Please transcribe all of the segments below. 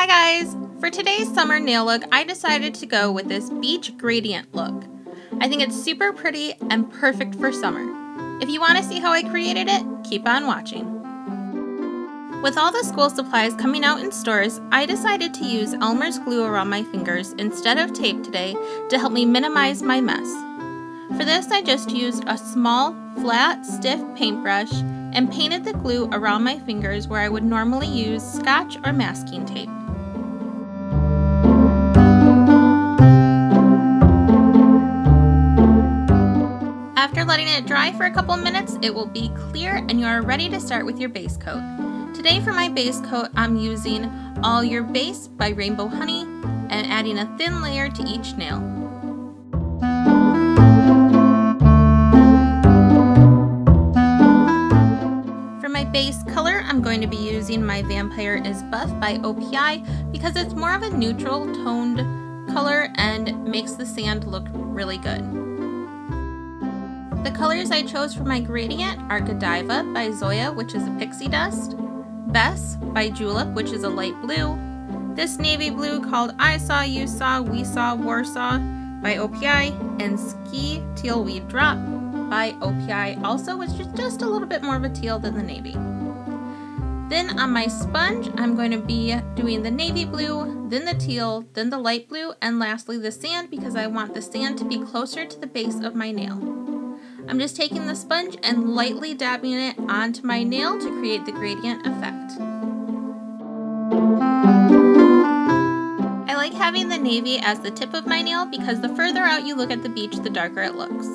Hi guys! For today's summer nail look, I decided to go with this beach gradient look. I think it's super pretty and perfect for summer. If you want to see how I created it, keep on watching. With all the school supplies coming out in stores, I decided to use Elmer's glue around my fingers instead of tape today to help me minimize my mess. For this, I just used a small, flat, stiff paintbrush and painted the glue around my fingers where I would normally use Scotch or masking tape. After letting it dry for a couple minutes, it will be clear and you are ready to start with your base coat. Today for my base coat, I'm using All Your Base by Rainbow Honey and adding a thin layer to each nail. For my base color, I'm going to be using my Vampire is Buff by OPI because it's more of a neutral toned color and makes the sand look really good. The colors I chose for my gradient are Godiva by Zoya, which is a pixie dust, Bess by Julep, which is a light blue, this navy blue called I Saw, You Saw, We Saw, Warsaw by OPI, and Ski Teal Weed Drop by OPI also, which is just a little bit more of a teal than the navy. Then on my sponge, I'm going to be doing the navy blue, then the teal, then the light blue, and lastly the sand because I want the sand to be closer to the base of my nail. I'm just taking the sponge and lightly dabbing it onto my nail to create the gradient effect. I like having the navy as the tip of my nail because the further out you look at the beach, the darker it looks.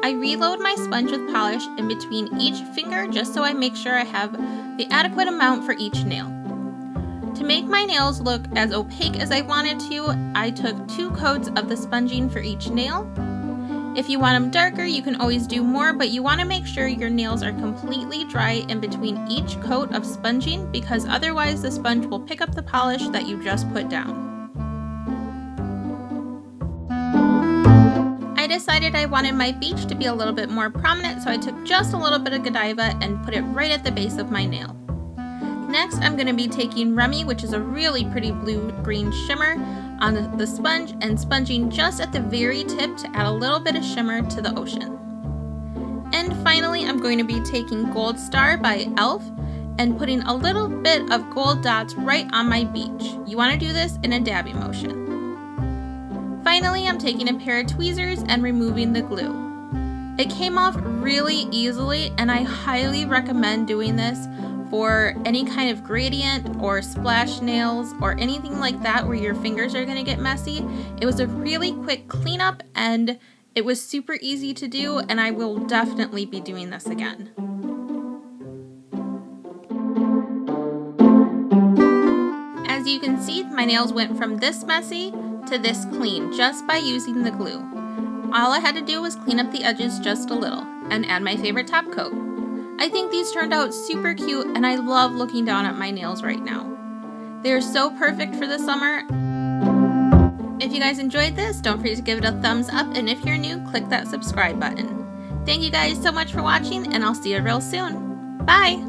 I reload my sponge with polish in between each finger just so I make sure I have the adequate amount for each nail. To make my nails look as opaque as I wanted to, I took 2 coats of the sponging for each nail. If you want them darker, you can always do more, but you want to make sure your nails are completely dry in between each coat of sponging because otherwise the sponge will pick up the polish that you just put down. I decided I wanted my beach to be a little bit more prominent, so I took just a little bit of Godiva and put it right at the base of my nail. Next, I'm going to be taking Remy, which is a really pretty blue-green shimmer, on the sponge and sponging just at the very tip to add a little bit of shimmer to the ocean. And finally, I'm going to be taking Gold Star by E.L.F. and putting a little bit of gold dots right on my beach. You want to do this in a dabbing motion. Finally, I'm taking a pair of tweezers and removing the glue. It came off really easily and I highly recommend doing this for any kind of gradient or splash nails or anything like that where your fingers are going to get messy. It was a really quick cleanup and it was super easy to do, and I will definitely be doing this again. As you can see, my nails went from this messy to this clean just by using the glue. All I had to do was clean up the edges just a little and add my favorite top coat. I think these turned out super cute and I love looking down at my nails right now. They are so perfect for the summer. If you guys enjoyed this, don't forget to give it a thumbs up, and if you're new, click that subscribe button. Thank you guys so much for watching and I'll see you real soon. Bye!